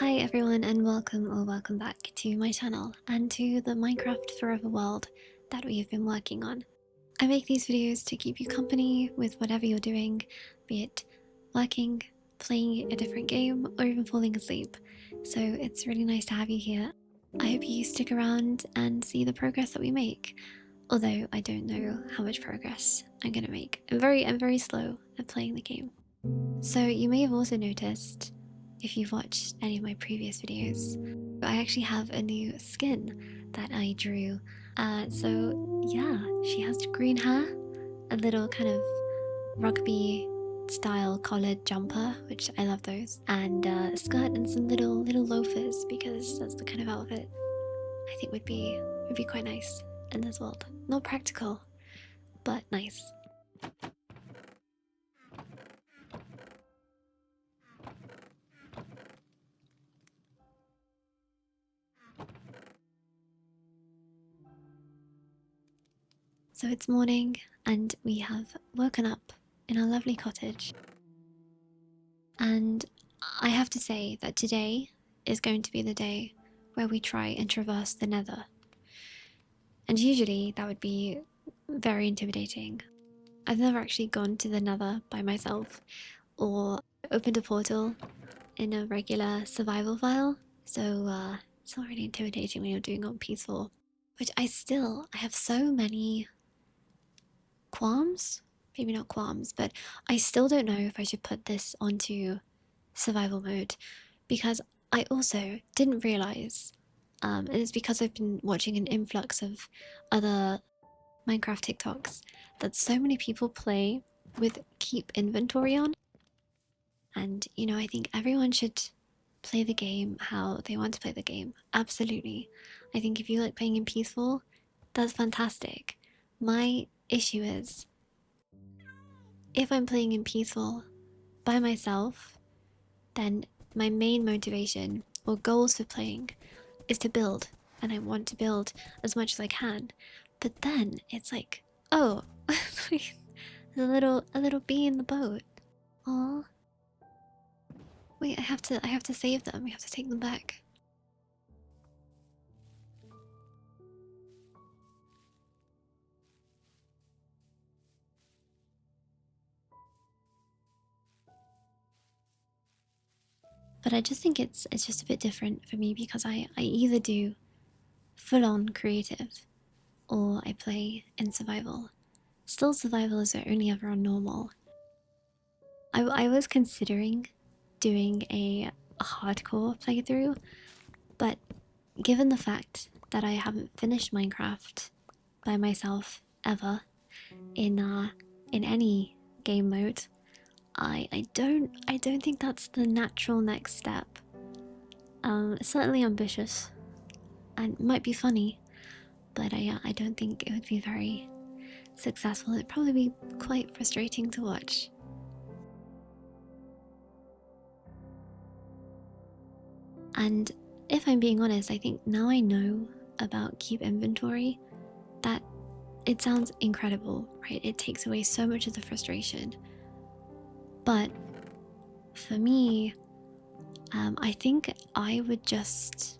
Hi everyone and welcome back to my channel and to the Minecraft Forever world that we have been working on. I make these videos to keep you company with whatever you're doing, be it working, playing a different game, or even falling asleep. So it's really nice to have you here. I hope you stick around and see the progress that we make. Although I don't know how much progress I'm gonna make. I'm very slow at playing the game. So you may have also noticed, if you've watched any of my previous videos, I actually have a new skin that I drew. So yeah, she has green hair, a little kind of rugby style collared jumper, which I love those, and a skirt and some little loafers because that's the kind of outfit I think would be quite nice in this world. Not practical, but nice. So it's morning, and we have woken up in our lovely cottage. And I have to say that today is going to be the day where we try and traverse the Nether. And usually that would be very intimidating. I've never actually gone to the Nether by myself or opened a portal in a regular survival file, so it's not really intimidating when you're doing it on peaceful. Which I have so many qualms, maybe not qualms, but I still don't know if I should put this onto survival mode because I also didn't realize, and it's because I've been watching an influx of other Minecraft TikToks, that so many people play with keep inventory on. And you know, I think everyone should play the game how they want to play the game. Absolutely. I think if you like playing in peaceful, that's fantastic. My issue is, if I'm playing in peaceful by myself, then my main motivation or goals for playing is to build, and I want to build as much as I can. But then it's like, oh, there's a little bee in the boat. Oh, wait, I have to save them. We have to take them back. But I just think it's just a bit different for me because I either do full on creative or I play in survival. Still, survival is only ever on normal. I was considering doing a hardcore playthrough, but given the fact that I haven't finished Minecraft by myself ever in any game mode, I don't think that's the natural next step. It's certainly ambitious and might be funny, but I don't think it would be very successful. It'd probably be quite frustrating to watch. And if I'm being honest, I think now I know about keep inventory, that it sounds incredible, right? It takes away so much of the frustration. But for me, I think I just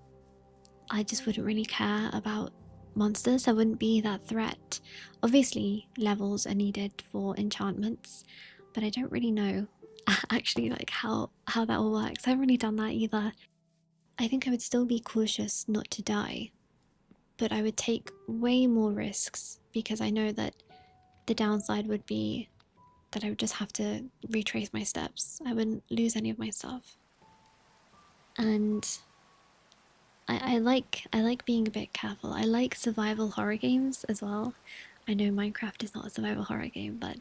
wouldn't really care about monsters. I wouldn't be that threat. Obviously, levels are needed for enchantments, but I don't really know actually like how that all works. I haven't really done that either. I think I would still be cautious not to die, but I would take way more risks because I know that the downside would be that I would just have to retrace my steps. I wouldn't lose any of my stuff. And I like being a bit careful. I like survival horror games as well. I know Minecraft is not a survival horror game, but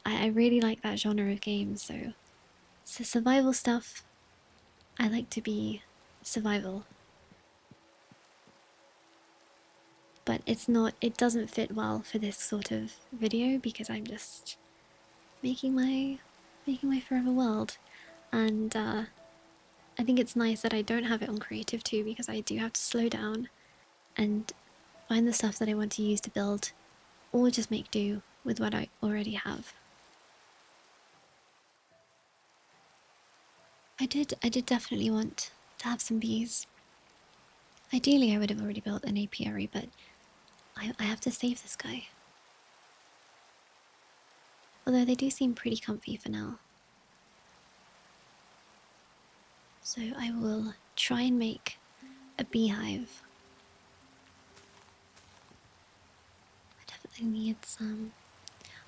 I really like that genre of games. So survival stuff, I like to be survival. But it doesn't fit well for this sort of video because I'm just making my forever world. And I think it's nice that I don't have it on creative too because I do have to slow down and find the stuff that I want to use to build, or just make do with what I already have. I did definitely want to to have some bees. Ideally, I would have already built an apiary, but I have to save this guy. Although they do seem pretty comfy for now. So I will try and make a beehive. I definitely need some.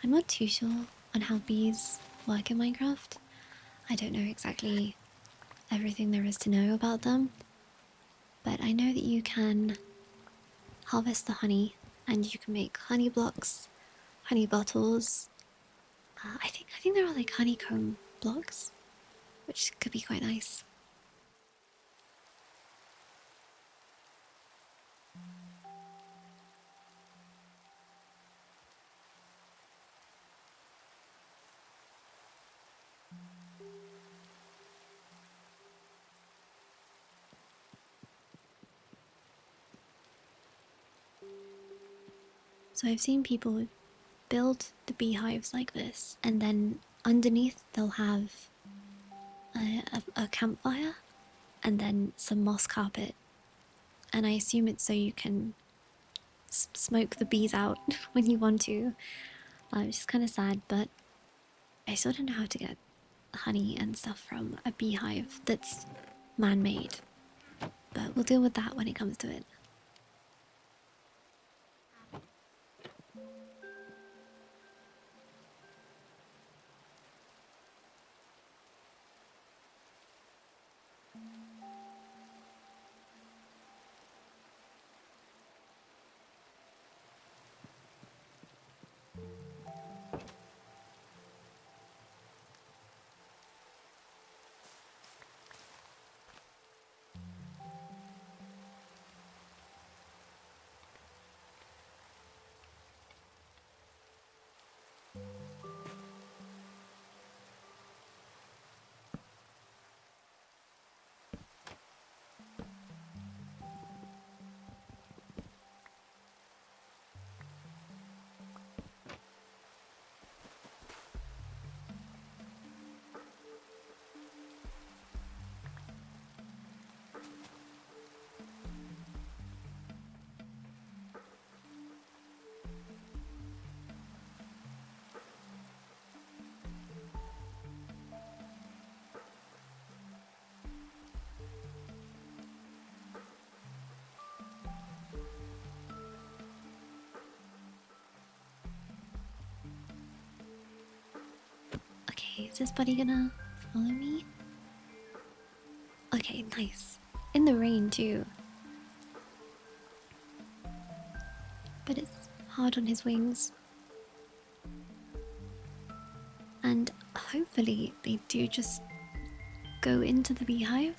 I'm not too sure on how bees work in Minecraft. I don't know exactly everything there is to know about them. But I know that you can harvest the honey and you can make honey blocks, honey bottles. I think there are like honeycomb blocks, which could be quite nice. So I've seen people build the beehives like this, and then underneath they'll have a campfire and then some moss carpet. And I assume it's so you can smoke the bees out when you want to, which is kind of sad, but I still don't know how to get honey and stuff from a beehive that's man-made. But we'll deal with that when it comes to it. Okay, is this buddy gonna follow me? Okay, nice. In the rain too. But it's hard on his wings. And hopefully they do just go into the beehive.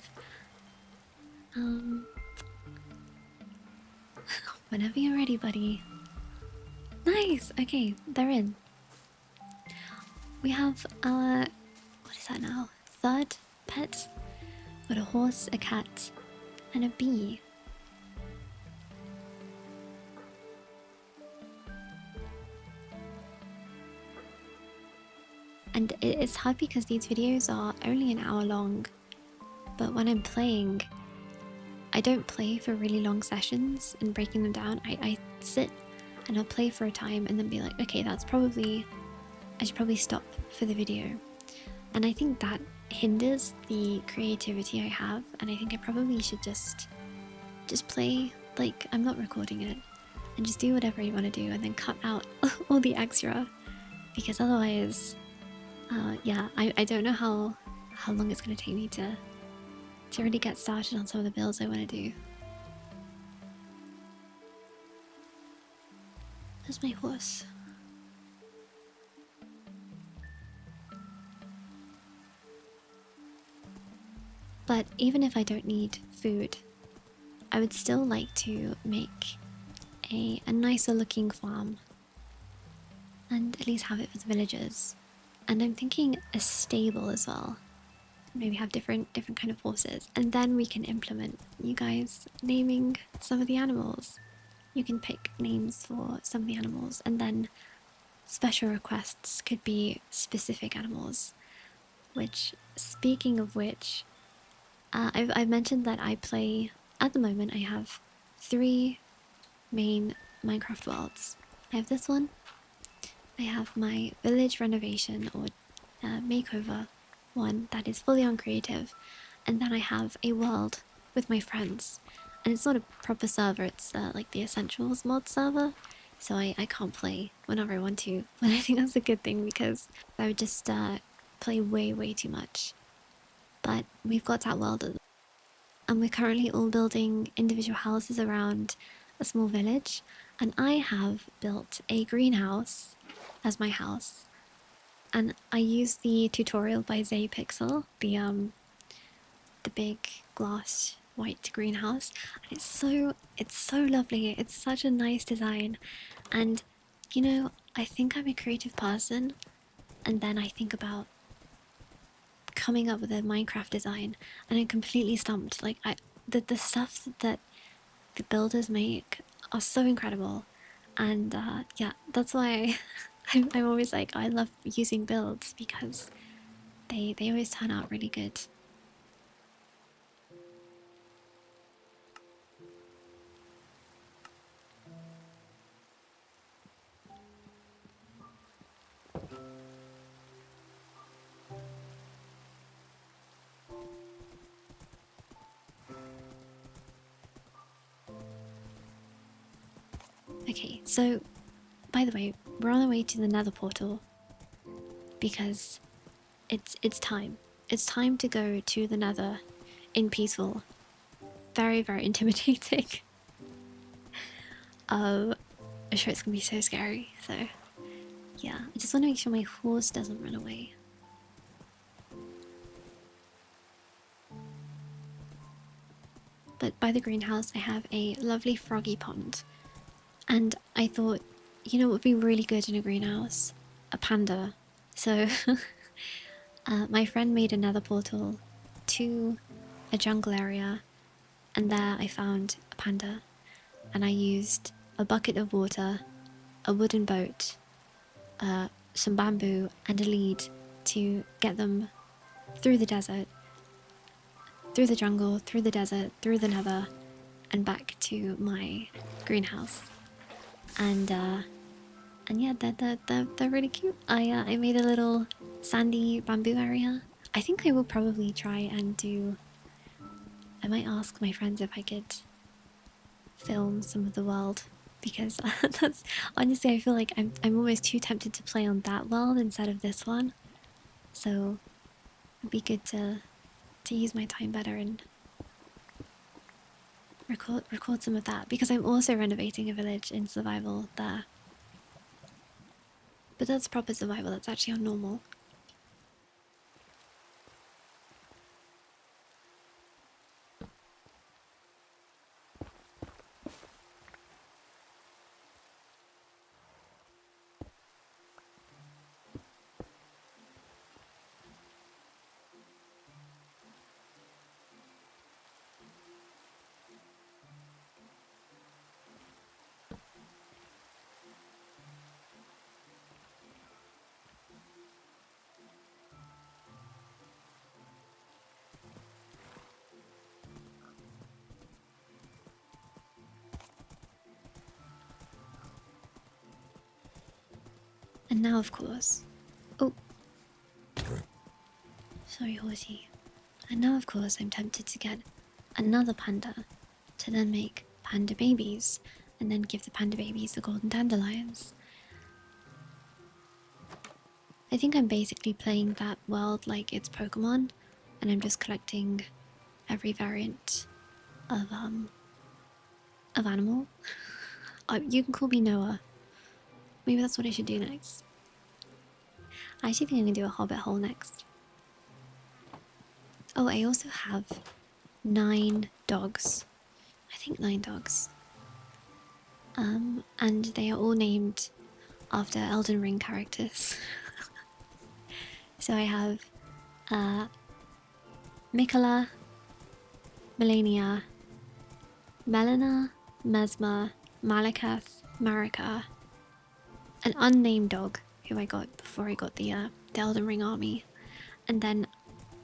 Whenever you're ready, buddy. Nice! Okay, they're in. We have our, what is that now? Third pet? Got a horse, a cat, and a bee. And it's hard because these videos are only an hour long, but when I'm playing, I don't play for really long sessions and breaking them down. I sit and I'll play for a time and then be like, okay, I should probably stop for the video. And I think that hinders the creativity I have, and I think I probably should just play like I'm not recording it and just do whatever you want to do and then cut out all the extra, because otherwise yeah, I don't know how long it's going to take me to really get started on some of the builds I want to do. There's my horse. But even if I don't need food, I would still like to make a nicer looking farm and at least have it for the villagers. And I'm thinking a stable as well. Maybe have different kind of horses, and then we can implement you guys naming some of the animals. You can pick names for some of the animals, and then special requests could be specific animals. Which, speaking of which, I've mentioned that I play, at the moment, I have 3 main Minecraft worlds. I have this one, I have my village renovation or makeover one that is fully on creative, and then I have a world with my friends. And it's not a proper server, it's like the Essentials mod server, so I can't play whenever I want to. But I think that's a good thing because I would just play way too much. But we've got that world, and we're currently all building individual houses around a small village. And I have built a greenhouse as my house, and I use the tutorial by Pixel, the big glass white greenhouse. And it's so lovely. It's such a nice design, and you know, I think I'm a creative person, and then I think about coming up with a Minecraft design, and I'm completely stumped. Like the stuff that the builders make are so incredible, and yeah, that's why I'm always like, I love using builds because they always turn out really good. Okay, so by the way, we're on the way to the Nether portal because it's time. It's time to go to the Nether in peaceful. Very intimidating. I'm sure it's gonna be so scary. So yeah, I just want to make sure my horse doesn't run away. But by the greenhouse, I have a lovely froggy pond, and I thought, you know, what would be really good in a greenhouse? A panda. So my friend made another portal to a jungle area, and there I found a panda, and I used a bucket of water, a wooden boat, some bamboo, and a lead to get them through the desert, through the jungle, through the desert, through the Nether, and back to my greenhouse. And yeah, they're really cute. I made a little sandy bamboo area. I think I will probably try and do. I might ask my friends if I could film some of the world, because that's honestly, I feel like I'm almost too tempted to play on that world instead of this one. So it'd be good to use my time better and record some of that, because I'm also renovating a village in survival there. But that's proper survival, that's actually on normal. And now, of course. Oh. Sorry, horsey. And now, of course, I'm tempted to get another panda to then make panda babies, and then give the panda babies the golden dandelions. I think I'm basically playing that world like it's Pokemon, and I'm just collecting every variant of animal. You can call me Noah. Maybe that's what I should do next. I actually think I'm gonna do a hobbit hole next. Oh, I also have 9 dogs. I think 9 dogs. And they are all named after Elden Ring characters. So I have Mikola, Melania, Melina, Mesmer, Malakath, Marika, an unnamed dog who I got before I got the Elden Ring army, and then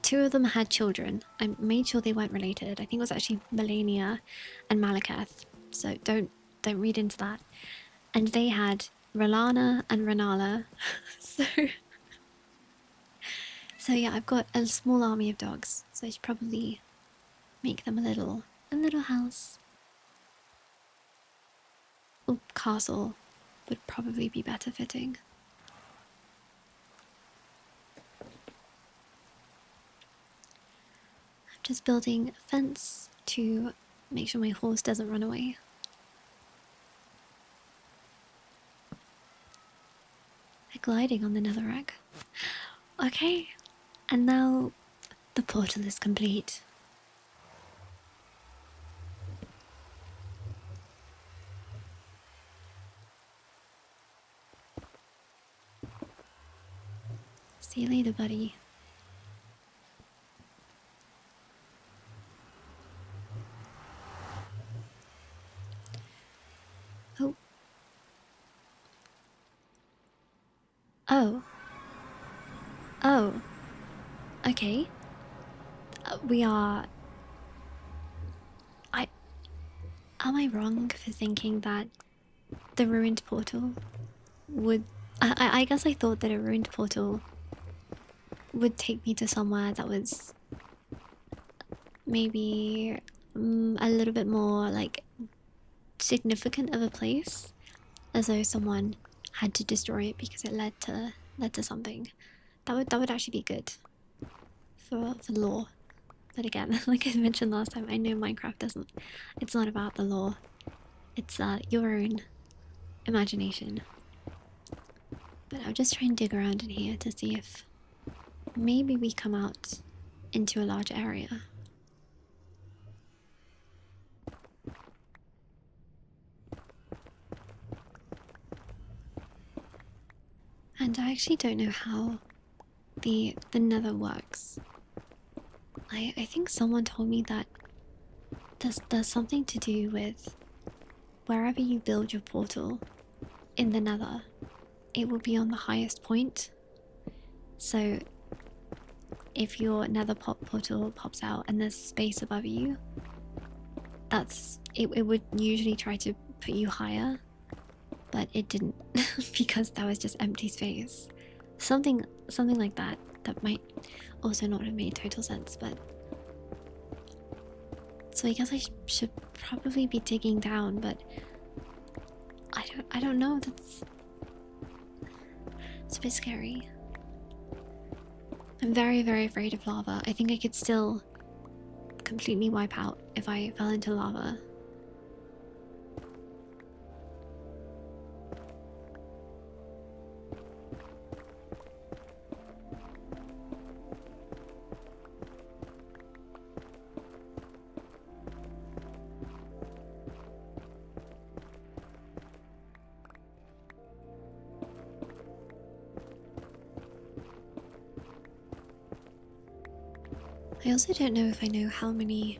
two of them had children. I made sure they weren't related. I think it was actually Melania and Malakath. So don't read into that. And they had Rolana and Renala. so yeah, I've got a small army of dogs. So I should probably make them a little house. Or castle would probably be better fitting. I'm just building a fence to make sure my horse doesn't run away. They're gliding on the netherrack. Okay, and now the portal is complete. See you later, buddy. Oh. Oh. Oh. Okay. We are... Am I wrong for thinking that the ruined portal would... I guess I thought that a ruined portal would take me to somewhere that was maybe a little bit more like significant of a place, as though someone had to destroy it because it led to something. That would actually be good for lore. But again, like I mentioned last time, I know Minecraft doesn't. It's not about the lore. It's your own imagination. But I'll just try and dig around in here to see if maybe we come out into a large area. And I actually don't know how the Nether works. I think someone told me that there's something to do with wherever you build your portal in the Nether, it will be on the highest point. So if your Nether portal pops out and there's space above you, it would usually try to put you higher, but it didn't because that was just empty space. Something like that. That might also not have made total sense, but so I guess I should probably be digging down, but I don't know. It's a bit scary. I'm very, very afraid of lava. I think I could still completely wipe out if I fell into lava. I also don't know if I know how many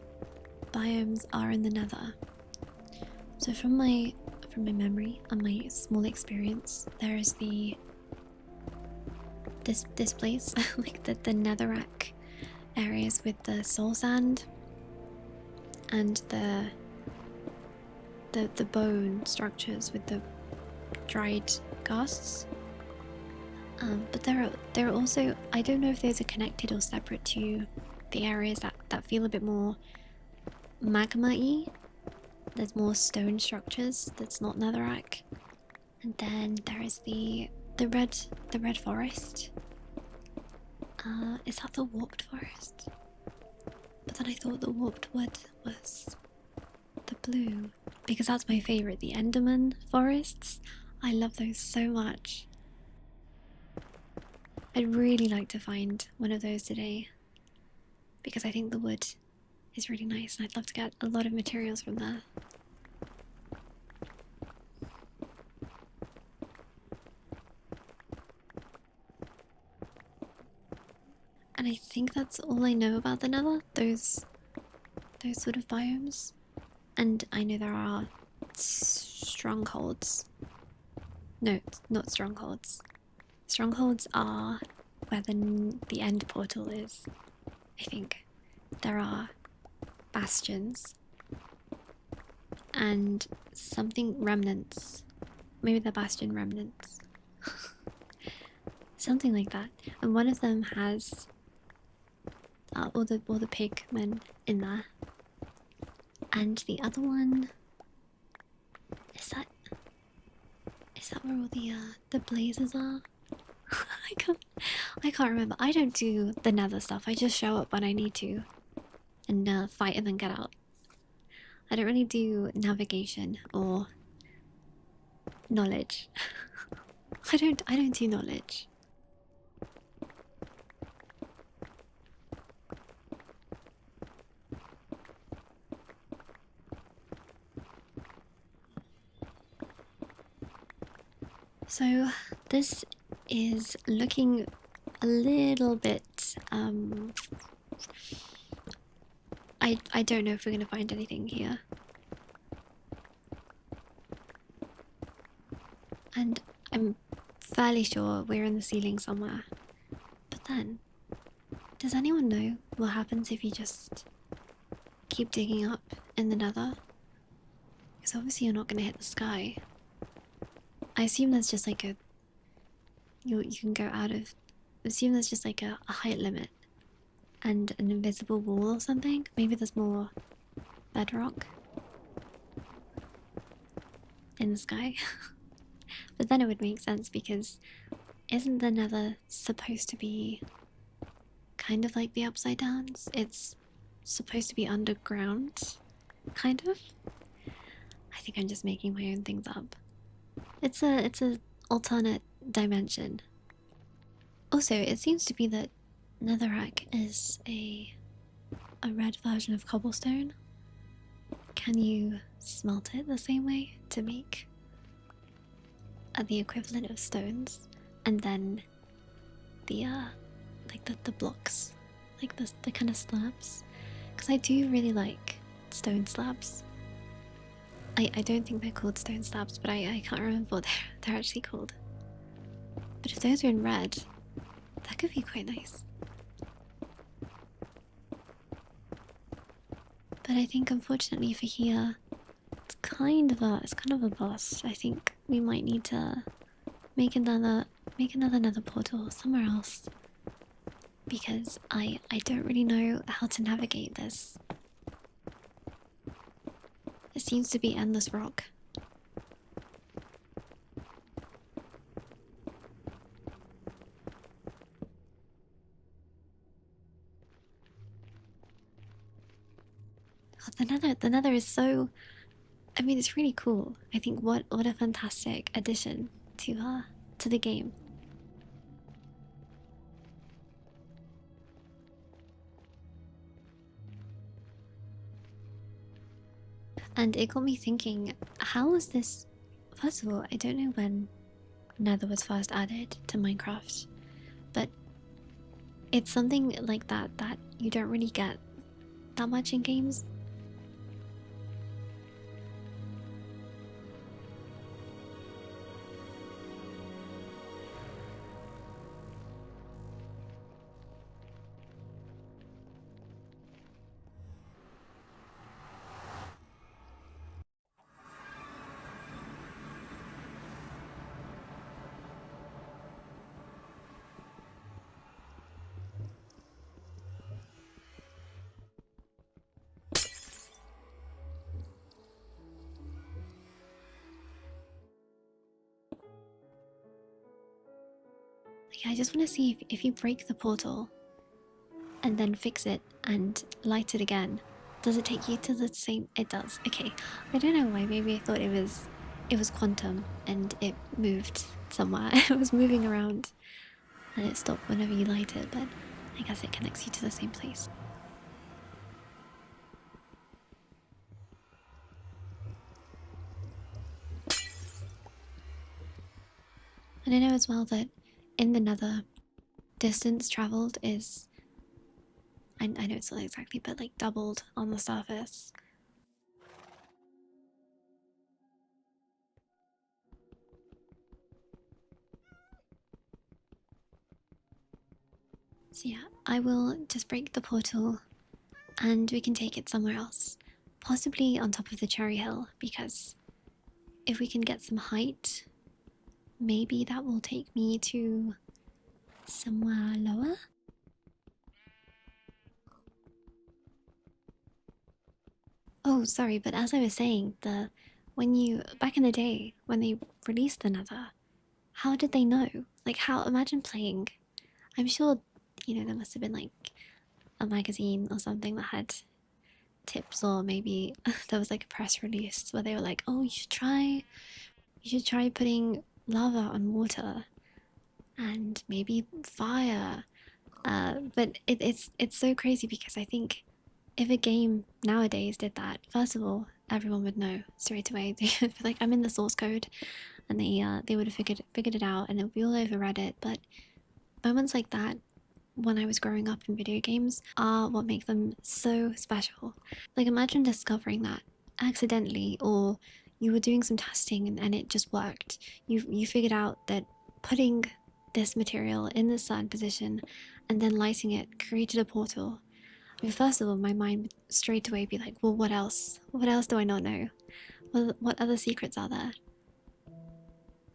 biomes are in the Nether. So from my memory and my small experience, there is this place like the netherrack areas with the soul sand and the bone structures with the dried ghasts. But there are also, I don't know if those are connected or separate to the areas that feel a bit more magma-y. There's more stone structures that's not netherrack. And then there is the red forest. Is that the warped forest? But then I thought the warped wood was the blue, because that's my favorite, the Enderman forests. I love those so much. I'd really like to find one of those today, because I think the wood is really nice and I'd love to get a lot of materials from there. And I think that's all I know about the Nether, those sort of biomes. And I know there are strongholds. No, not strongholds. Strongholds are where the end portal is. I think there are bastions and something remnants. Maybe they're bastion remnants. Something like that. And one of them has all the pigmen in there. And the other one is that where all the blazes are? I can't remember. I don't do the nether stuff. I just show up when I need to and fight and then get out. I don't really do navigation or knowledge. I don't do knowledge. So this is looking a little bit I don't know if we're gonna find anything here. And I'm fairly sure we're in the ceiling somewhere. But then, does anyone know what happens if you just keep digging up in the nether? Because obviously you're not gonna hit the sky. I assume that's just like a you can go out of I assume there's just like a height limit and an invisible wall or something. Maybe there's more bedrock in the sky. But then it would make sense because isn't the nether supposed to be kind of like the upside downs? It's supposed to be underground, kind of. I think I'm just making my own things up. It's a alternate dimension. Also, it seems to be that netherrack is a red version of cobblestone. Can you smelt it the same way to make the equivalent of stones, and then the like the blocks, like the kind of slabs? Because I do really like stone slabs. I don't think they're called stone slabs, but I can't remember what they're actually called. But if those are in red, that could be quite nice. But I think unfortunately for here, it's kind of a bust. I think we might need to make another nether portal somewhere else, because I don't really know how to navigate this. It seems to be endless rock. Oh, the nether is so, I mean, it's really cool. I think what a fantastic addition to the game. And it got me thinking, how was this? First of all, I don't know when Nether was first added to Minecraft, but it's something like that that you don't really get that much in games. Like, I just want to see if you break the portal and then fix it and light it again, does it take you to the same? It does. Okay. I don't know why. Maybe I thought it was quantum and it moved somewhere. It was moving around and it stopped whenever you light it, but I guess it connects you to the same place. And I know as well that in the nether, distance traveled is, I know it's not exactly, but like doubled on the surface. So yeah, I will just break the portal and we can take it somewhere else. Possibly on top of the cherry hill, because if we can get some height, maybe that will take me to somewhere lower. Oh, sorry, but as I was saying, back in the day when they released the Nether, how did they know? Like, how? Imagine playing. I'm sure, there must have been like a magazine or something that had tips, or maybe there was like a press release where they were like, "Oh, you should try putting lava on water, and maybe fire." But it's so crazy because I think if a game nowadays did that, first of all, everyone would know straight away. They'd be like, "I'm in the source code," and they would have figured it out, and it would be all over Reddit. But moments like that, when I was growing up in video games, are what make them so special. Like, imagine discovering that accidentally, or you were doing some testing and it just worked. You figured out that putting this material in this certain position and then lighting it created a portal. I mean, first of all, my mind would straight away be like, well, what else? What else do I not know? What other secrets are there?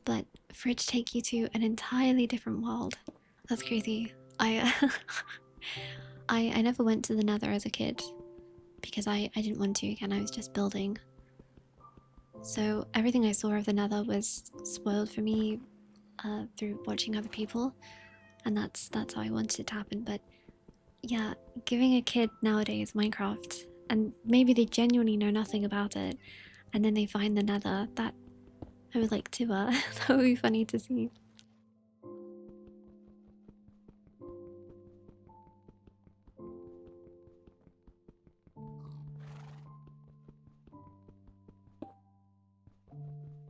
But for it to take you to an entirely different world, that's crazy. I never went to the Nether as a kid because I didn't want to. Again, I was just building. So everything I saw of the Nether was spoiled for me through watching other people, and that's how I wanted it to happen. But yeah, giving a kid nowadays Minecraft, and maybe they genuinely know nothing about it, and then they find the Nether. That I would like to. That would be funny to see.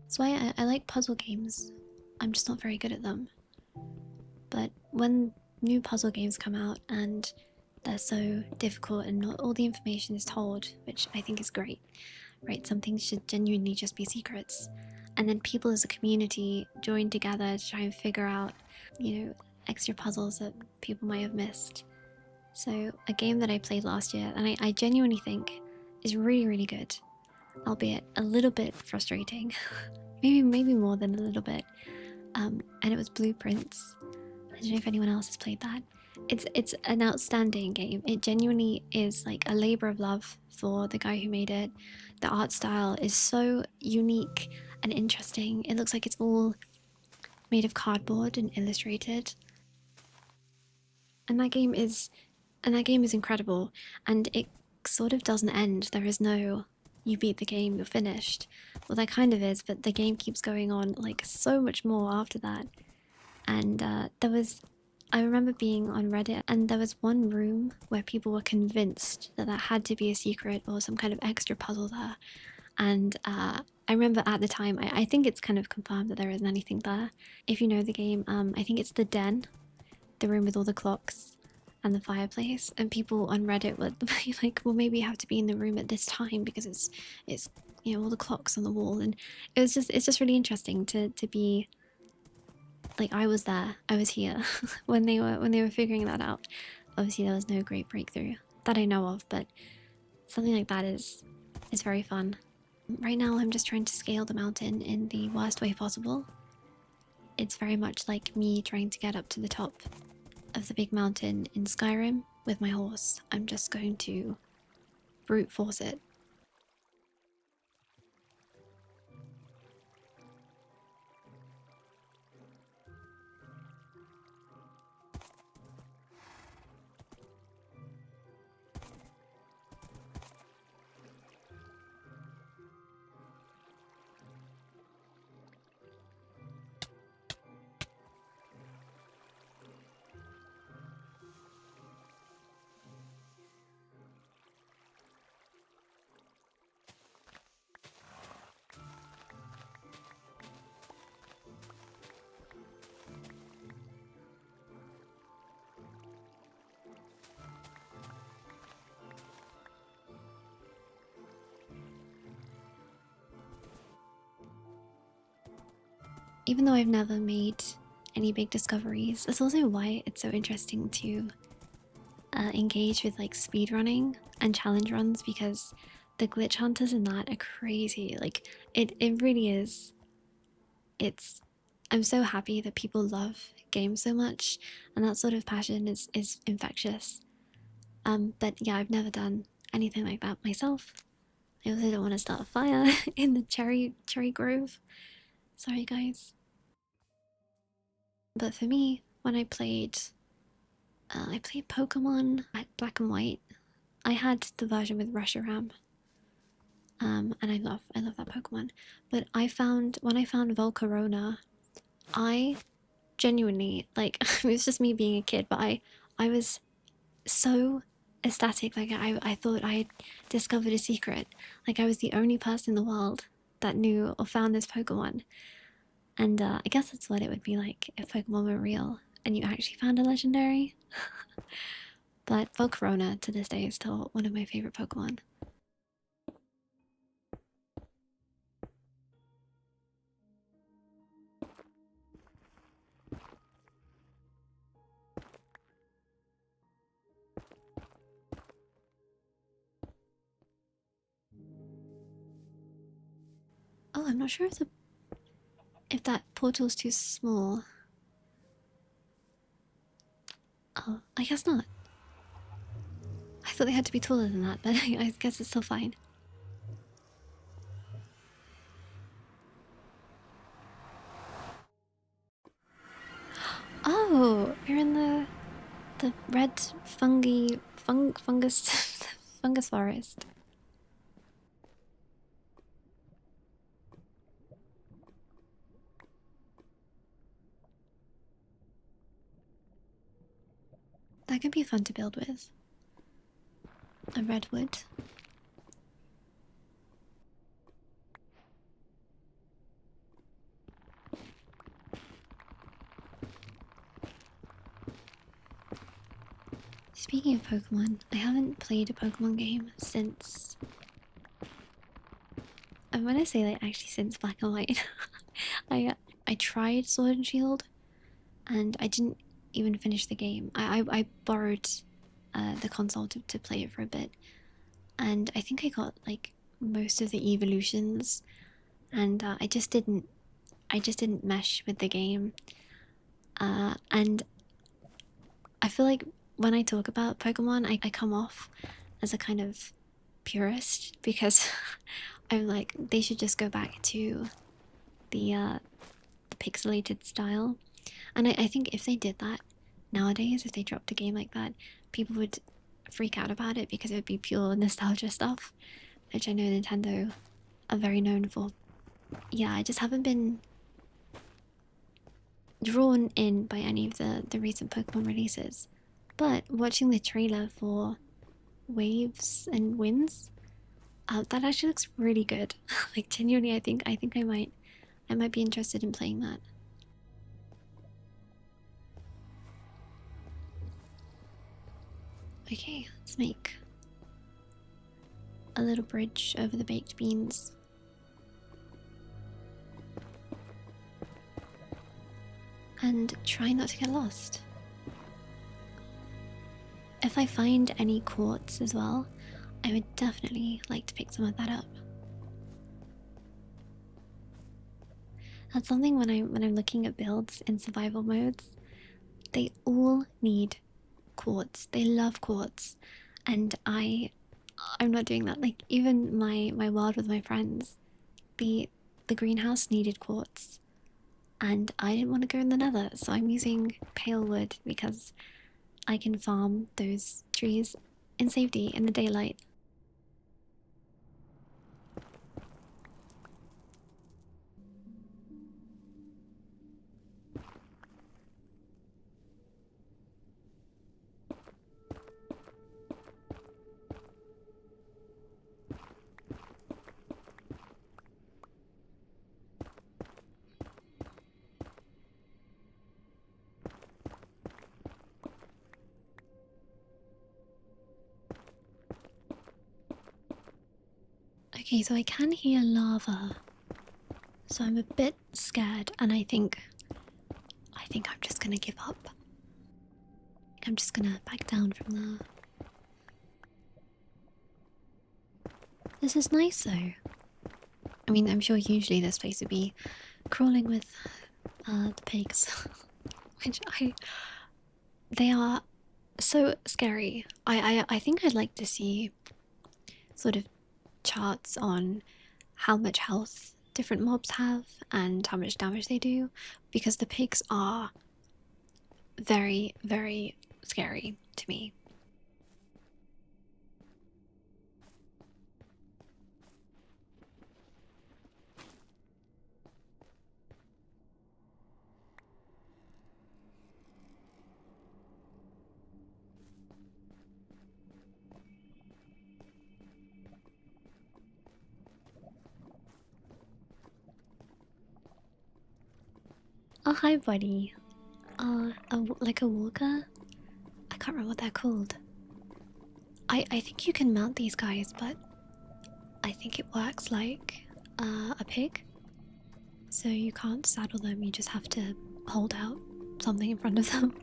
That's why I like puzzle games. I'm just not very good at them. But when new puzzle games come out and they're so difficult and not all the information is told, which I think is great, right? Some things should genuinely just be secrets. And then people as a community join together to try and figure out, extra puzzles that people might have missed. So, a game that I played last year, and I genuinely think is really, really good, albeit a little bit frustrating, maybe more than a little bit. And it was Blueprints. I don't know if anyone else has played that. It's an outstanding game. It genuinely is like a labor of love for the guy who made it. The art style is so unique and interesting. It looks like it's all made of cardboard and illustrated. And that game is incredible. And it sort of doesn't end. There is no you beat the game, you're finished. Well, that kind of is, but the game keeps going on like so much more after that. And I remember being on Reddit, and there was one room where people were convinced that that had to be a secret or some kind of extra puzzle there. And I remember at the time, I think it's kind of confirmed that there isn't anything there. If you know the game, I think it's the den, the room with all the clocks and the fireplace. And people on Reddit would be like, well, maybe you have to be in the room at this time because it's all the clocks on the wall. And it's just really interesting to be like, I was there, I was here when they were figuring that out. Obviously there was no great breakthrough that I know of, but something like that is very fun. Right now I'm just trying to scale the mountain in the worst way possible. It's very much like me trying to get up to the top of the big mountain in Skyrim with my horse. I'm just going to brute force it. Even though I've never made any big discoveries. That's also why it's so interesting to engage with like speedrunning and challenge runs, because the glitch hunters in that are crazy. Like it really is. I'm so happy that people love games so much, and that sort of passion is infectious. But yeah, I've never done anything like that myself. I also don't want to start a fire in the cherry grove. Sorry, guys. But for me, when I played Pokemon Black and White. I had the version with Reshiram, and I love that Pokemon. But when I found Volcarona, I genuinely like it was just me being a kid, but I was so ecstatic. Like I thought I had discovered a secret. Like I was the only person in the world that knew or found this Pokemon. And I guess that's what it would be like if Pokemon were real and you actually found a legendary. But Volcarona to this day is still one of my favorite Pokemon. Oh, I'm not sure if that portal's too small. Oh, I guess not. I thought they had to be taller than that, but I guess it's still fine. Oh, we're in the red fungus fungus forest. That could be fun to build with. A redwood. Speaking of Pokemon, I haven't played a Pokemon game since. And when I say like actually since Black and White, I tried Sword and Shield, and I didn't even finish the game. I borrowed the console to play it for a bit, and I think I got like most of the evolutions, and I just didn't mesh with the game. And I feel like when I talk about Pokemon, I come off as a kind of purist because I'm like they should just go back to the pixelated style. And I think if they did that nowadays, if they dropped a game like that, people would freak out about it because it would be pure nostalgia stuff, which I know Nintendo are very known for. Yeah, I just haven't been drawn in by any of the recent Pokemon releases. But watching the trailer for Waves and Winds, that actually looks really good. Like genuinely, I think I might be interested in playing that. Okay, let's make a little bridge over the baked beans. And try not to get lost. If I find any quartz as well, I would definitely like to pick some of that up. That's something when I'm looking at builds in survival modes, they all need quartz. They love quartz. And I'm not doing that. Like even my world with my friends, the greenhouse needed quartz. And I didn't want to go in the nether, so I'm using pale wood because I can farm those trees in safety in the daylight. Okay, so I can hear lava. So I'm a bit scared, and I think think I'm just gonna give up. I'm just gonna back down from the... This is nice though. I mean, I'm sure usually this place would be crawling with the pigs. Which they are so scary. I think I'd like to see sort of charts on how much health different mobs have and how much damage they do, because the pigs are very, very scary to me. Oh, hi, buddy. Like a walker? I can't remember what they're called. I think you can mount these guys, but I think it works like a pig. So you can't saddle them, you just have to hold out something in front of them.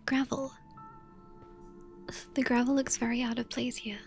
Gravel. The gravel looks very out of place here.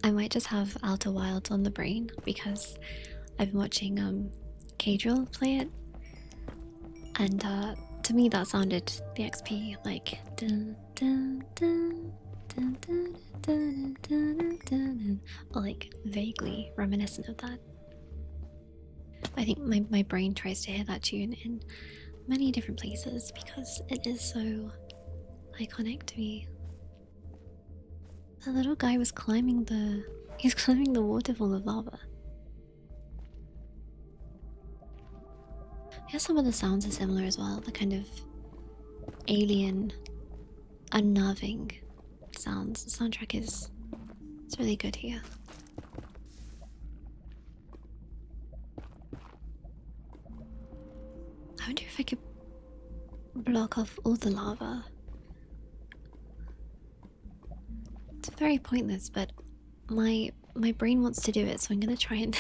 I might just have Outer Wilds on the brain because I've been watching Cadriel play it, and to me that sounded the XP like dun, dun, dun, dun, dun, dun, dun, dun, dun, or like vaguely reminiscent of that. I think my brain tries to hear that tune in many different places because it is so iconic to me. The little guy was climbing the... He's climbing the waterfall of lava. I guess some of the sounds are similar as well. The kind of alien, unnerving sounds. The soundtrack is... It's really good here. I wonder if I could block off all the lava. It's very pointless, but my brain wants to do it, so I'm gonna try and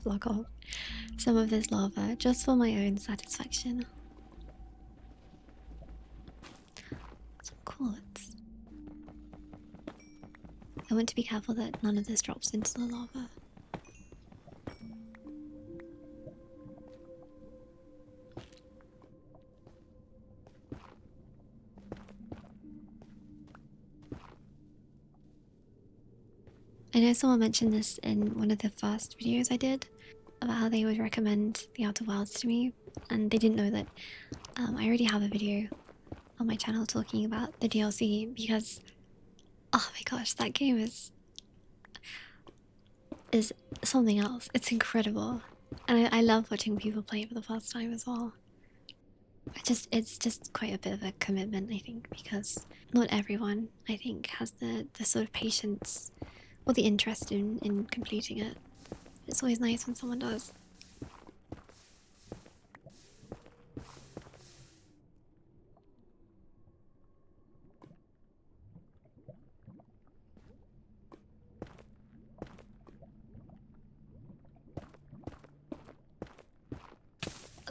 block off some of this lava just for my own satisfaction. Some quartz. I want to be careful that none of this drops into the lava. I know someone mentioned this in one of the first videos I did about how they would recommend the Outer Wilds to me, and they didn't know that I already have a video on my channel talking about the DLC because, oh my gosh, that game is something else. It's incredible, and I love watching people play for the first time as well. It's just quite a bit of a commitment, I think, because not everyone, I think, has the sort of patience or the interest in completing it. It's always nice when someone does.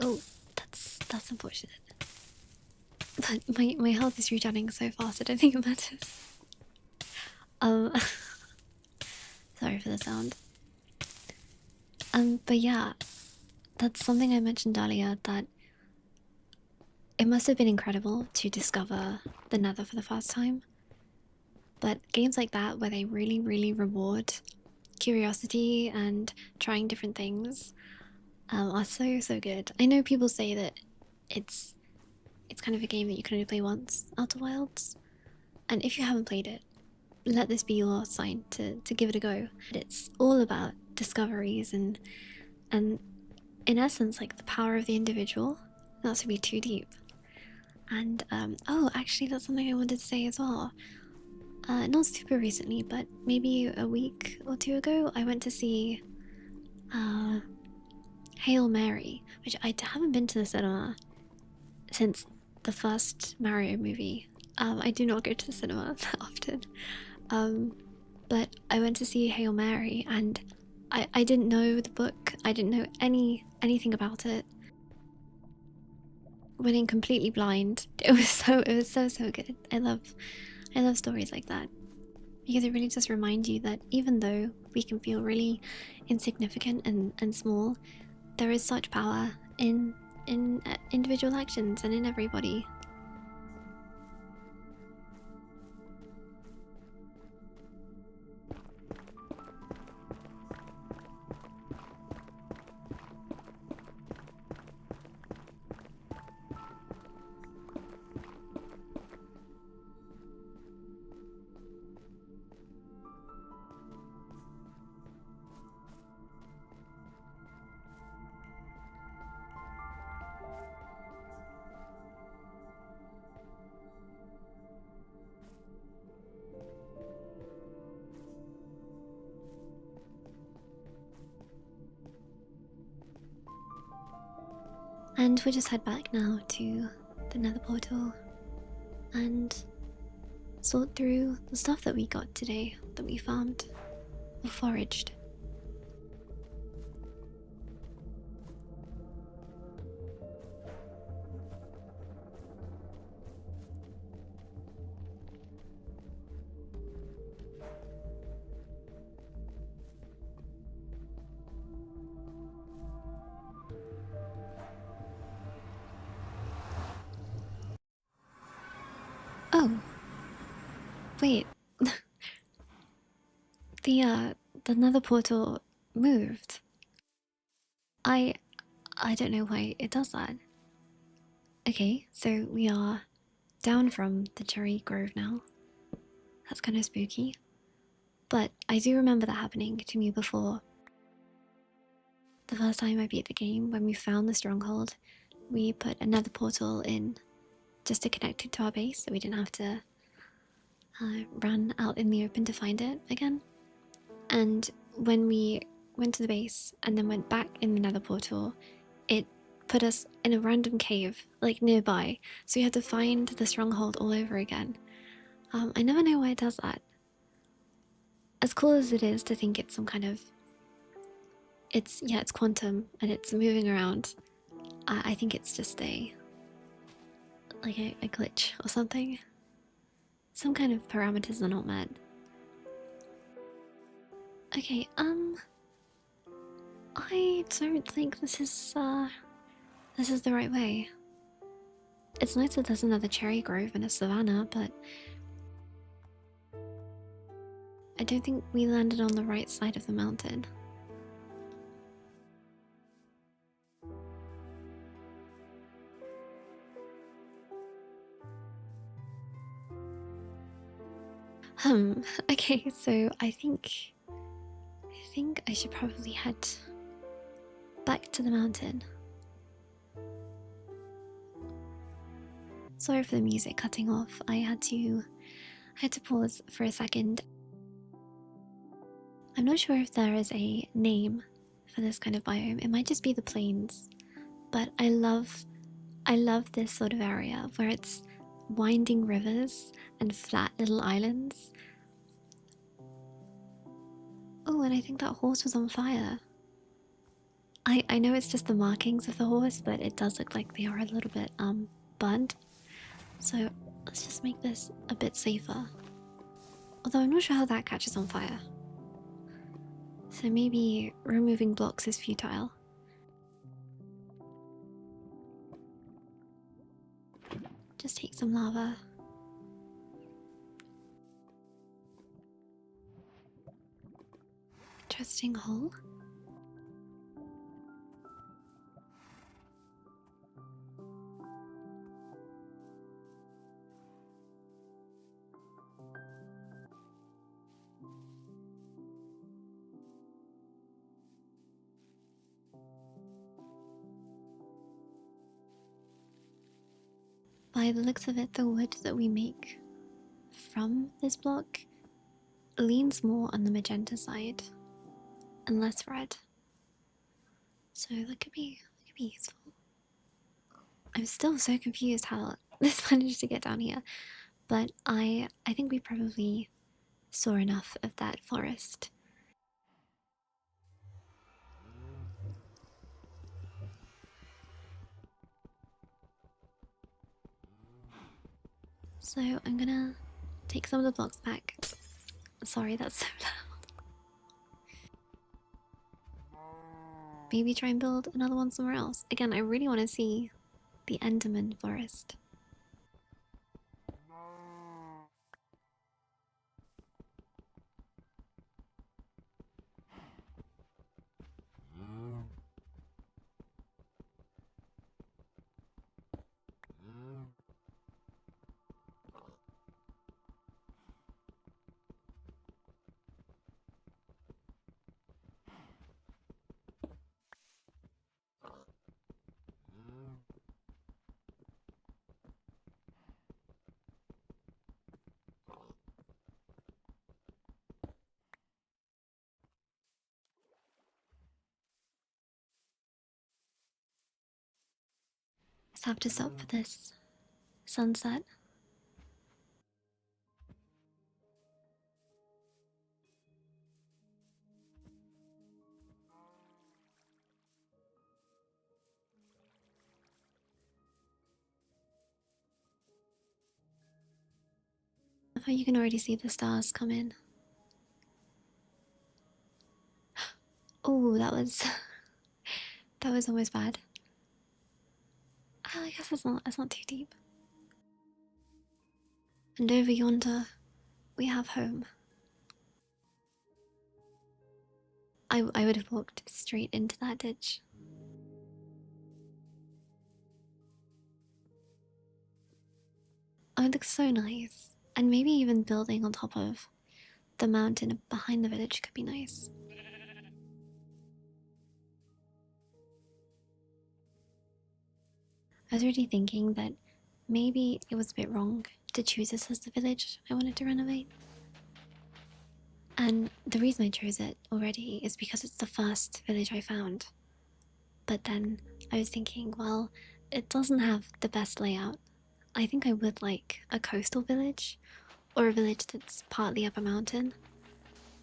Oh, that's unfortunate. But my health is regenerating so fast, I don't think it matters. Um, sorry for the sound. But yeah, that's something I mentioned earlier, that it must have been incredible to discover the Nether for the first time. But games like that, where they really, really reward curiosity and trying different things, are so, so good. I know people say that it's kind of a game that you can only play once, Outer Wilds. And if you haven't played it, let this be your sign to give it a go. It's all about discoveries and in essence, like the power of the individual, not to be too deep. And oh, actually, that's something I wanted to say as well. Not super recently, but maybe a week or two ago, I went to see uh, Hail Mary, which I haven't been to the cinema since the first Mario movie. I do not go to the cinema that often. But I went to see Hail Mary, and I didn't know the book. I didn't know anything about it. Went in completely blind. It was so good. I love stories like that, because it really does remind you that even though we can feel really insignificant and small, there is such power in individual actions and in everybody. And we'll just head back now to the Nether portal and sort through the stuff that we got today, that we farmed or foraged. Oh, wait. The Nether portal moved. I I don't know why it does that. Okay, so we are down from the cherry grove now. That's kind of spooky. But I do remember that happening to me before. The first time I beat the game, when we found the stronghold, we put another portal in just to connect it to our base, so we didn't have to run out in the open to find it again. And when we went to the base and then went back in the nether portal, it put us in a random cave, like nearby. So we had to find the stronghold all over again. I never know why it does that. As cool as it is to think it's some kind of... It's quantum and it's moving around. I think it's just a glitch or something. Some kind of parameters are not met. Okay, I don't think this is the right way. It's nice that there's another cherry grove and a savanna, but I don't think we landed on the right side of the mountain. Okay, so I think I should probably head back to the mountain. Sorry for the music cutting off. I had to pause for a second. I'm not sure if there is a name for this kind of biome. It might just be the plains, but I love this sort of area where it's winding rivers and flat little islands. Oh, and I think that horse was on fire. I know it's just the markings of the horse, but it does look like they are a little bit burnt. So let's just make this a bit safer. Although I'm not sure how that catches on fire. So maybe removing blocks is futile. Just take some lava. Interesting hole. By the looks of it, the wood that we make from this block leans more on the magenta side and less red. So that could be useful. I'm still so confused how this managed to get down here, but I think we probably saw enough of that forest. So I'm gonna take some of the blocks back. Sorry, that's so loud. Maybe try and build another one somewhere else. Again, I really want to see the Enderman forest. Just have to stop for this sunset. I thought you can already see the stars come in. Oh, that was that was almost bad. Oh, I guess that's not too deep. And over yonder, we have home. I would have walked straight into that ditch. Oh, it looks so nice. And maybe even building on top of the mountain behind the village could be nice. I was already thinking that maybe it was a bit wrong to choose this as the village I wanted to renovate. And the reason I chose it already is because it's the first village I found. But then I was thinking, well, it doesn't have the best layout. I think I would like a coastal village or a village that's partly up a mountain.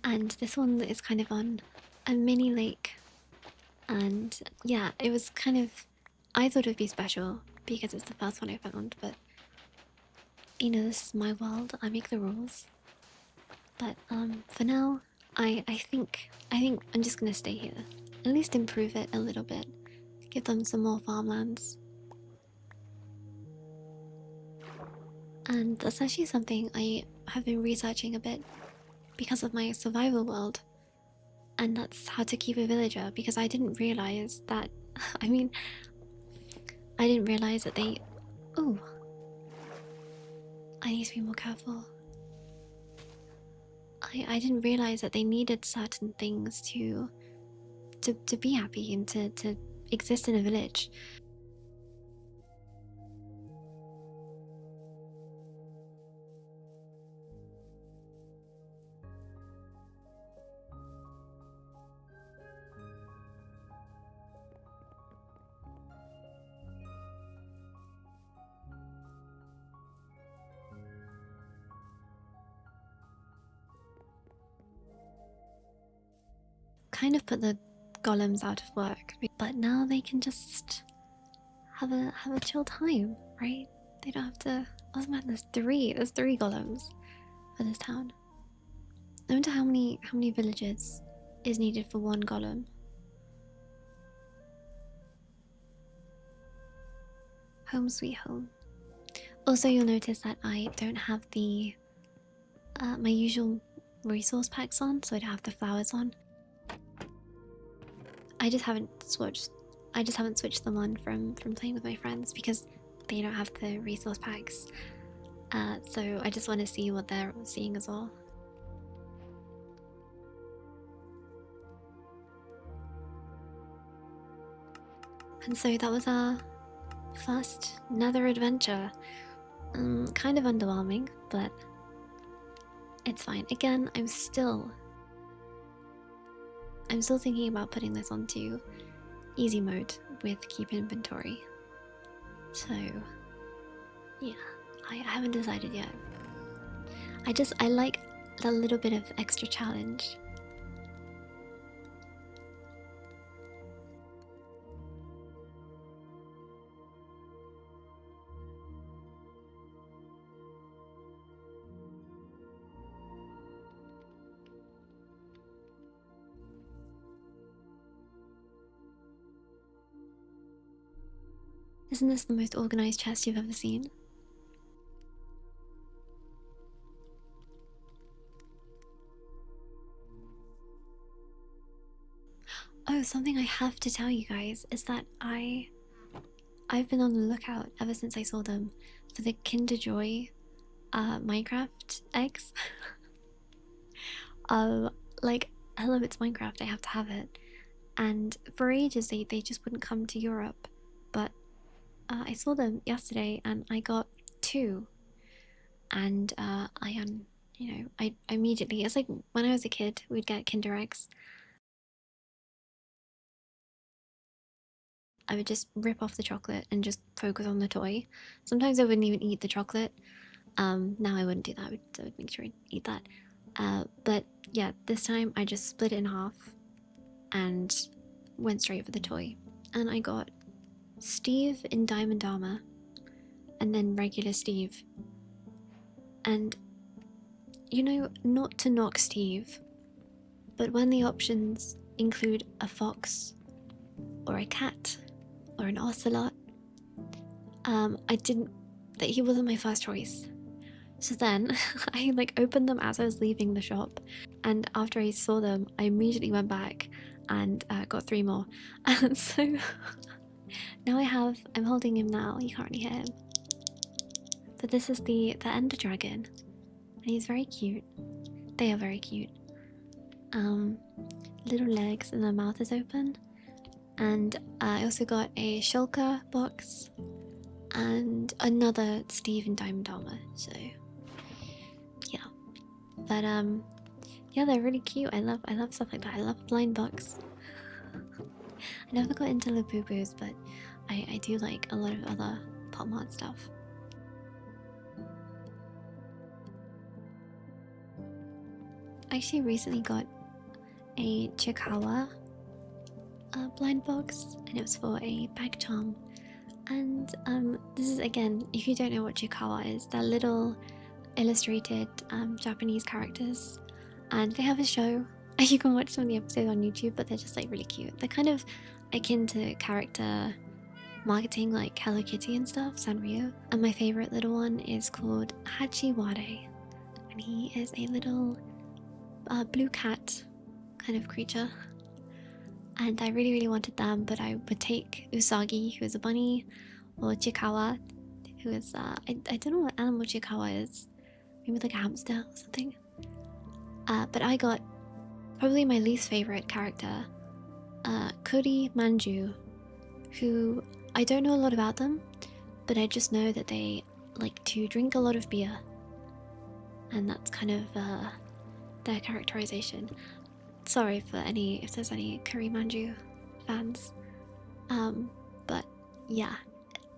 And this one is kind of on a mini lake. And yeah, it was kind of, I thought it would be special because it's the first one I found, but you know, this is my world, I make the rules. But for now, I think I'm just gonna stay here. At least improve it a little bit. Give them some more farmlands. And that's actually something I have been researching a bit because of my survival world. And that's how to keep a villager, because I didn't realize that I mean, I didn't realize that they... Ooh. I need to be more careful. I didn't realize that they needed certain things to be happy and to exist in a village. kind of put the golems out of work, but now they can just have a chill time, right? They don't have to. Oh man, there's three golems for this town. I wonder how many villages is needed for one golem. Home sweet home. Also, you'll notice that I don't have the my usual resource packs on, so I don't have the flowers on. I just haven't switched them on from playing with my friends because they don't have the resource packs. So I just want to see what they're seeing as well. And so that was our first Nether adventure. Kind of underwhelming, but it's fine. Again, I'm still thinking about putting this onto easy mode with keep inventory. So yeah, I haven't decided yet. I like a little bit of extra challenge. Isn't this the most organized chest you've ever seen? Oh, something I have to tell you guys is that I've been on the lookout ever since I saw them for the Kinder Joy Minecraft eggs. Like, hello, it's Minecraft, I have to have it. And for ages they just wouldn't come to Europe, but I saw them yesterday and I got 2. And I immediately, it's like when I was a kid, we'd get Kinder eggs. I would just rip off the chocolate and just focus on the toy. Sometimes I wouldn't even eat the chocolate. Now I wouldn't do that. I would make sure I eat that. But yeah, this time I just split it in half and went straight for the toy. And I got Steve in diamond armor and then regular Steve. And you know, not to knock Steve, but when the options include a fox or a cat or an ocelot, he wasn't my first choice. So then I like opened them as I was leaving the shop, and after I saw them I immediately went back and got 3 more. And so now I'm holding him now, you can't really hear him, but this is the ender dragon and he's very cute. They are very cute. Little legs and their mouth is open. And I also got a shulker box and another Steve in diamond armor, so yeah. But yeah, they're really cute. I love stuff like that. I love blind box. I never got into Labubu's, but I do like a lot of other pop mart stuff. I actually recently got a Chikawa blind box, and it was for a bag charm. And this is, again, if you don't know what Chikawa is, they're little illustrated Japanese characters, and they have a show. You can watch some of the episodes on YouTube, but they're just like really cute. They're kind of akin to character marketing like Hello Kitty and stuff, Sanrio. And my favorite little one is called Hachiware, and he is a little blue cat kind of creature. And I really wanted them, but I would take Usagi, who is a bunny, or Chikawa, who is I don't know what animal Chikawa is, maybe like a hamster or something. But I got probably my least favorite character, Kuri Manju, who I don't know a lot about them, but I just know that they like to drink a lot of beer, and that's kind of their characterization. Sorry if there's any Kuri Manju fans, but yeah,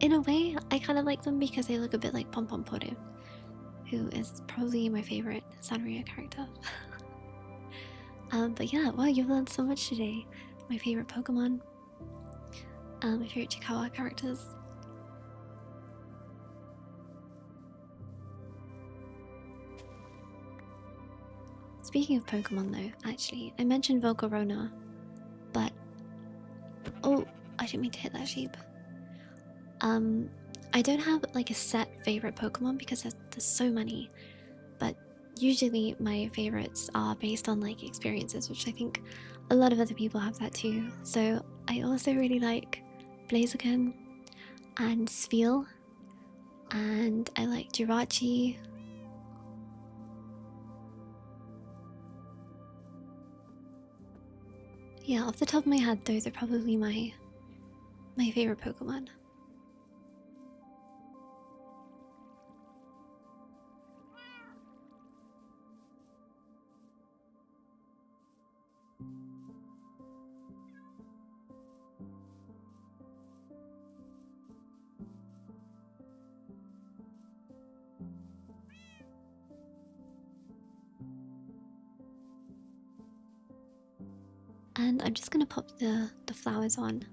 in a way I kind of like them because they look a bit like Pom Pom Poru, who is probably my favorite Sanrio character. But yeah, wow, you've learned so much today. My favorite Pokemon, my favorite Chikawa characters. Speaking of Pokemon though, actually, I mentioned Volcarona, but oh, I didn't mean to hit that sheep. I don't have like a set favorite Pokemon because there's so many, but usually my favorites are based on like experiences, which I think a lot of other people have that too. So I also really like Blaziken and Spheal, and I like Jirachi. Yeah, off the top of my head, those are probably my favorite Pokemon. And I'm just gonna pop the flowers on.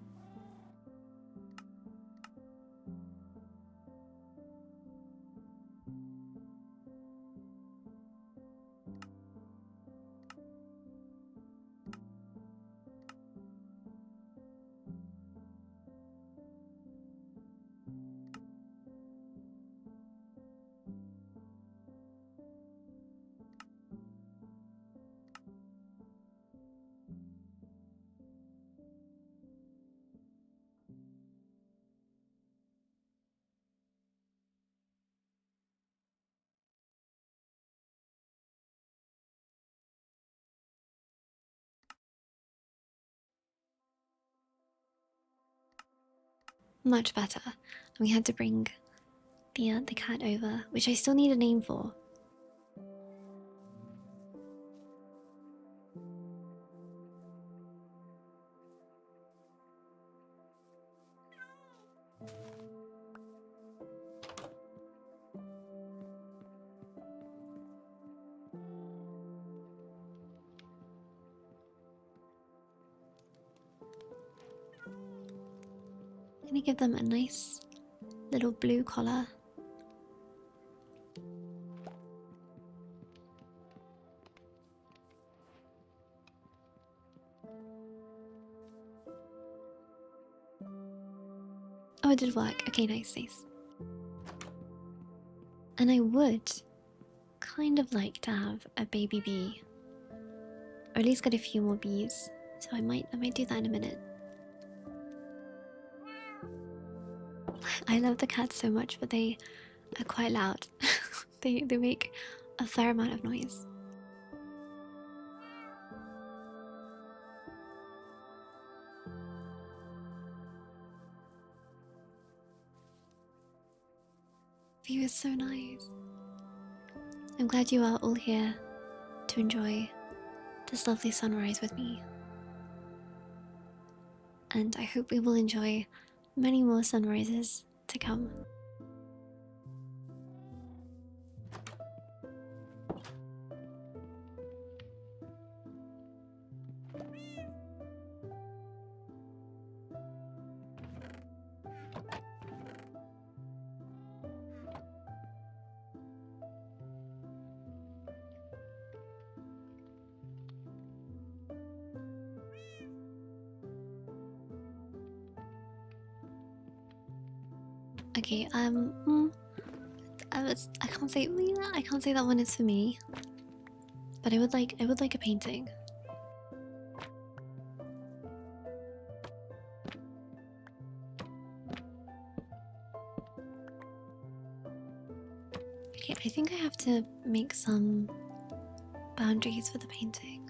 Much better. We had to bring the cat over, which I still need a name for. I'm gonna give them a nice little blue collar. Oh, it did work. Okay, nice, nice. And I would kind of like to have a baby bee, or at least get a few more bees. So I might do that in a minute. I love the cats so much, but they are quite loud. they make a fair amount of noise. View is so nice. I'm glad you are all here to enjoy this lovely sunrise with me. And I hope we will enjoy many more sunrises to come. Okay, I can't say that one is for me, but I would like a painting. Okay, I think I have to make some boundaries for the painting.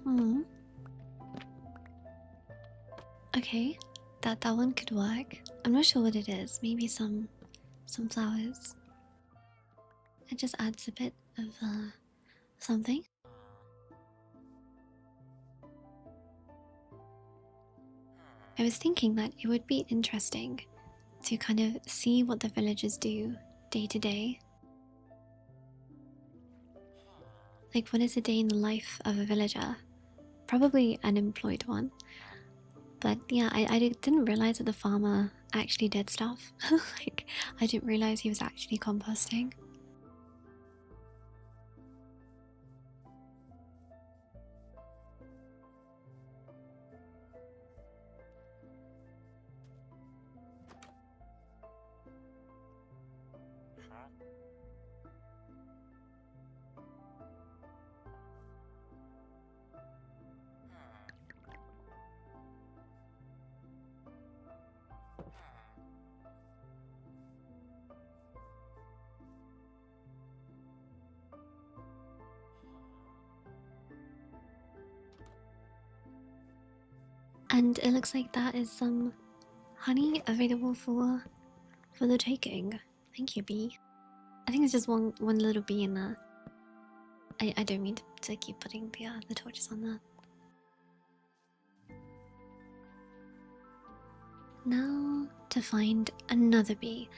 Hmm. Okay, that one could work. I'm not sure what it is. Maybe some flowers. It just adds a bit of something. I was thinking that it would be interesting to kind of see what the villagers do day to day. Like, what is a day in the life of a villager? Probably an employed one. But yeah, I didn't realize that the farmer actually did stuff. Like, I didn't realize he was actually composting. And it looks like that is some honey available for the taking. Thank you, bee. I think it's just one little bee in there. I don't mean to keep putting the torches on that. Now to find another bee.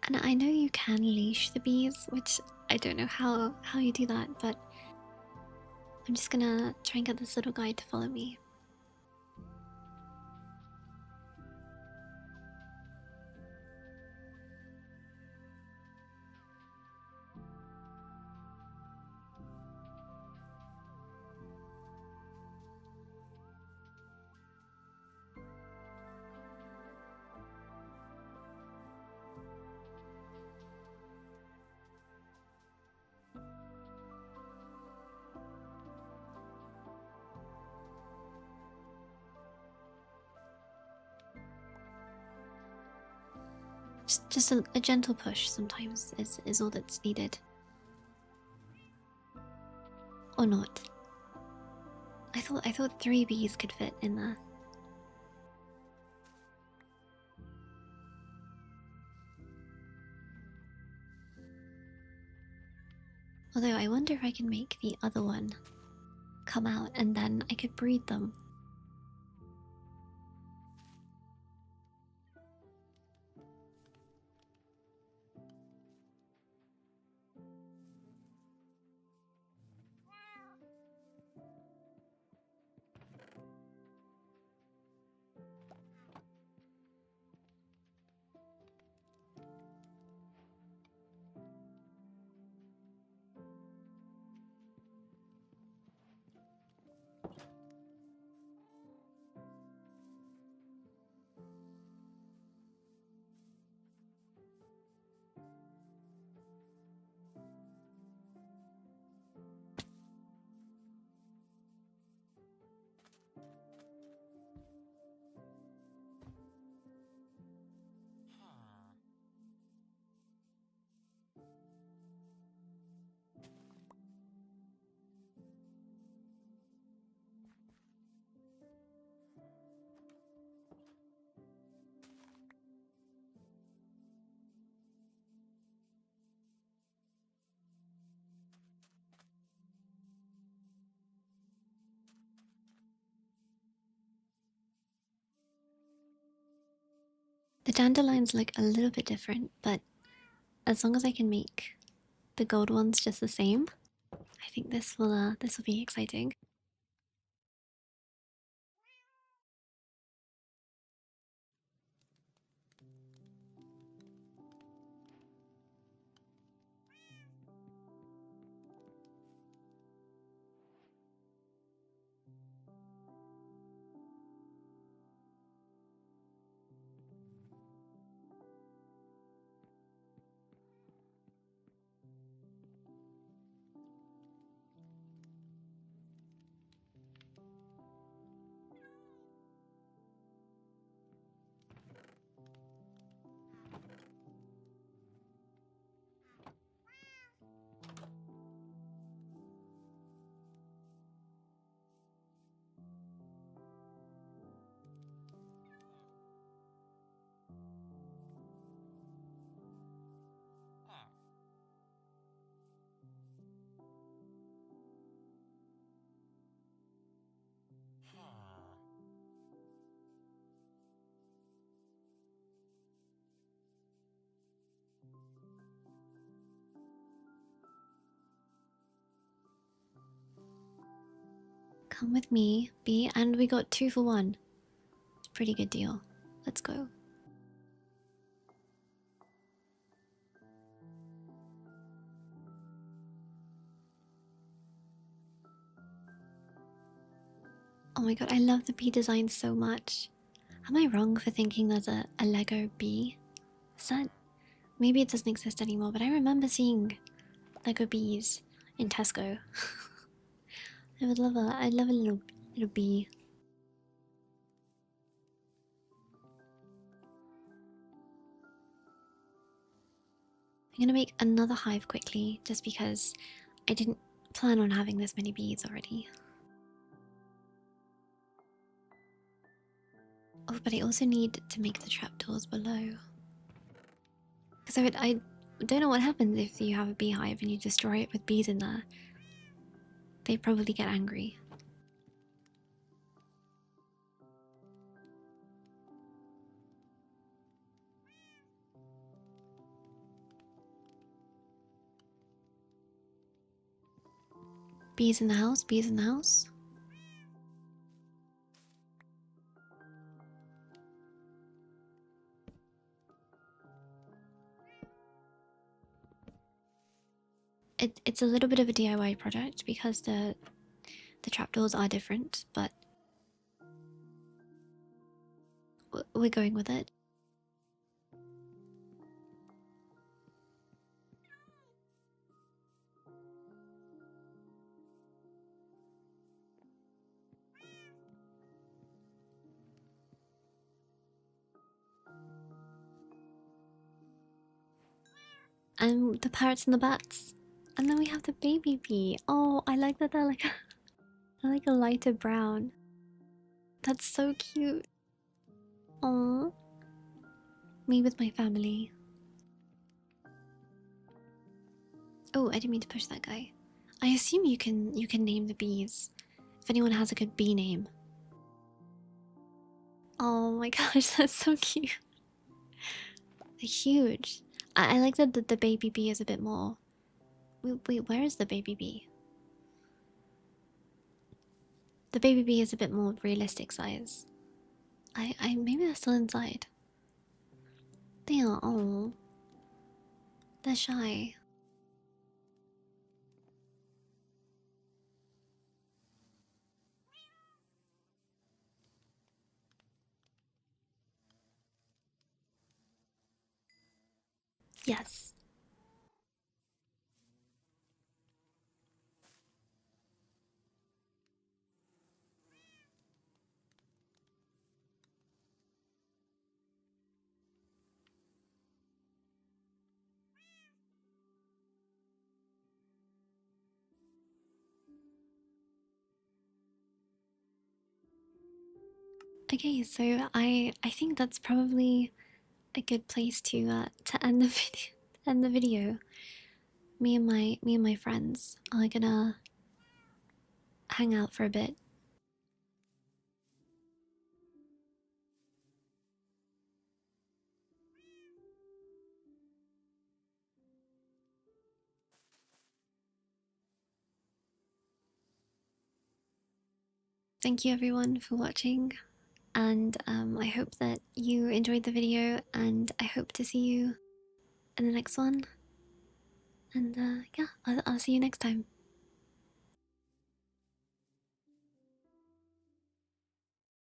And I know you can leash the bees, which I don't know how you do that, but I'm just gonna try and get this little guy to follow me. Just a gentle push sometimes is all that's needed. Or not. I thought 3 bees could fit in there. Although I wonder if I can make the other one come out and then I could breed them. The dandelions look a little bit different, but as long as I can make the gold ones just the same, I think this will be exciting. Come with me, B, and we got 2 for 1. Pretty good deal. Let's go. Oh my god, I love the bee design so much. Am I wrong for thinking there's a Lego bee? Is that... Maybe it doesn't exist anymore, but I remember seeing Lego bees in Tesco. I'd love a little bee. I'm gonna make another hive quickly, just because I didn't plan on having this many bees already. Oh, but I also need to make the trapdoors below. Because I don't know what happens if you have a beehive and you destroy it with bees in there. They probably get angry. Bees in the house, bees in the house. It's a little bit of a DIY project because the trapdoors are different, but we're going with it. And the parrots and the bats. And then we have the baby bee. Oh, I like that they're like I like a lighter brown. That's so cute. Oh, me with my family. Oh, I didn't mean to push that guy. I assume you can name the bees if anyone has a good bee name. Oh my gosh, that's so cute. They're huge. I like that the baby bee is a bit more. Wait, where is the baby bee? The baby bee is a bit more realistic size. I maybe they're still inside. They are. Oh, they're shy. Yes. Okay, so I think that's probably a good place to end the video. End the video. Me and my friends are gonna hang out for a bit. Thank you everyone for watching, and I hope that you enjoyed the video, and I hope to see you in the next one. And yeah, I'll see you next time.